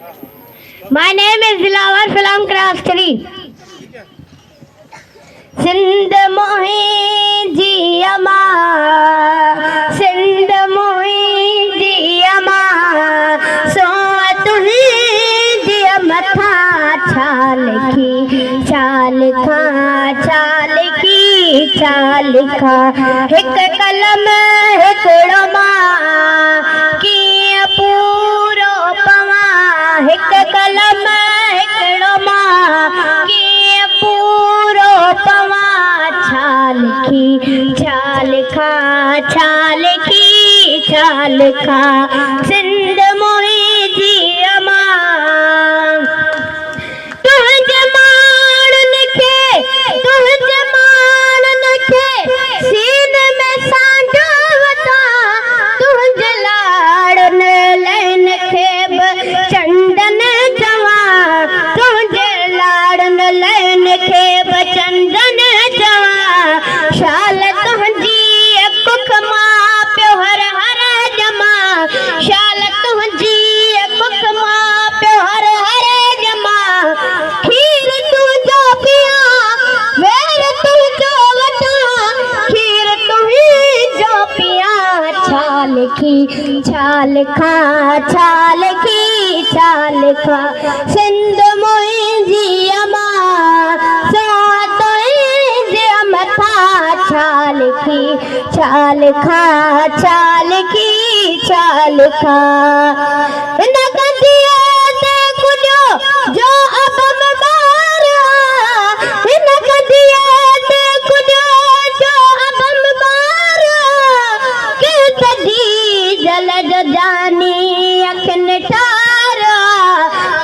My name is Dilawar Salam Class 3. Sindh मोही जी अमा, सिंध मोही जी अमा, सो तुझी मथा छाल की चाल खा, चाल की चाल खा, हिक कलम हिकड़ो मां की पूरो पवा, हिक कलम हिकड़ो मां की पूरो पवा, छाल की चाल खा, छाल की चाल खा, सिंध मोही जी अमा। तुझे माणन खे, तुझे माणन खे सीने में सांझो वठा, तुझे लाड़न लैन खे चंदन जवा, तुझे लाड़न लैन खे चंदन जवा, शाल तुझी कुख मां पियो हर हर जमा, शाल तुझी कुख मां पियो हर हर जमा, खीर तुझो पिया वेर तुझो वठा, खीर तुझो पिया, छाल की छाल खा, छाल की चाल खा, सिंध मोही जी अमा, चाल की चाल खा, चाल की चाल खा, न गंदिया ते कुड़ो जो अबम मारा, न गंदिया ते कुड़ो जो अबम मारा, के तजी जल जो जानी अखन ठारा,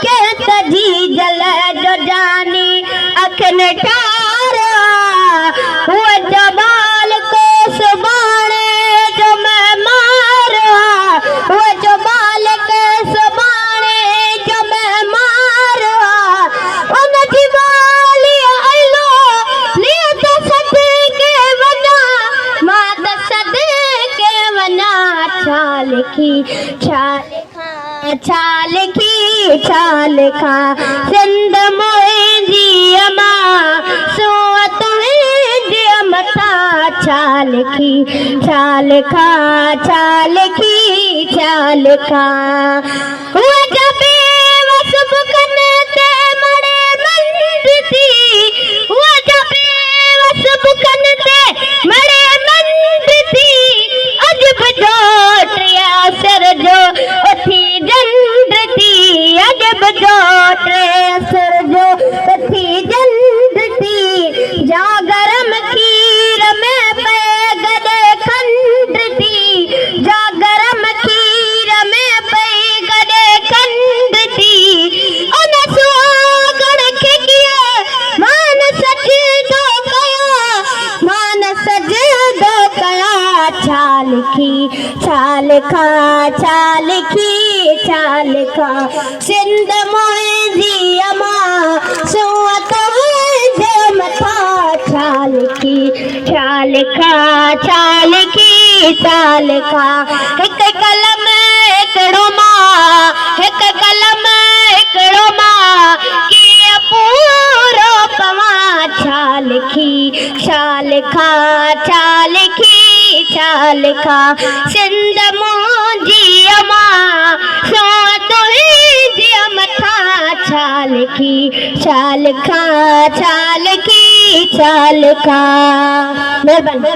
के तजी जल जो जानी अखन ठारा, वो जबाल को सुबाने जो मैं मारा, वो जबाल के सुबाने जो मैं मारा, उन जीवाली आइलो लिए तो सदके वना, मां तो सदके वना, चाल की चाल खा, चाल की चाल खा, सिंध मोही जी अमा, सो मथा चाल की चाल खा, चाल की चाल खा, वो जब बस बुकन ते मड़े मंडती, वो जब बस बुकन ते मड़े मंडती, अजब जोटिया सर जो उठी जंडती, अजब जोटिया सर जो उठी जंडती, जागरम खीर में पे गडे खंडती, जागरम खीर में पे गडे खंडती, उन सुहागण खे किए मान सजदो कया, मान सजदो कया, चाल की चाल खा, चाल की चाल खा, सिंध मोही जी अमा, सो चाल की चाल खा, चाल की चाल खा, हिक कलम हिकड़ो मां, हिक कलम हिकड़ो मां की पूरो पवा, चाल की चाल खा, चाल की चाल खा, सिंध मोही अमा, सो तुझी मथा चाल की चाल खा, चाल की चाल खा। मेहरबानी।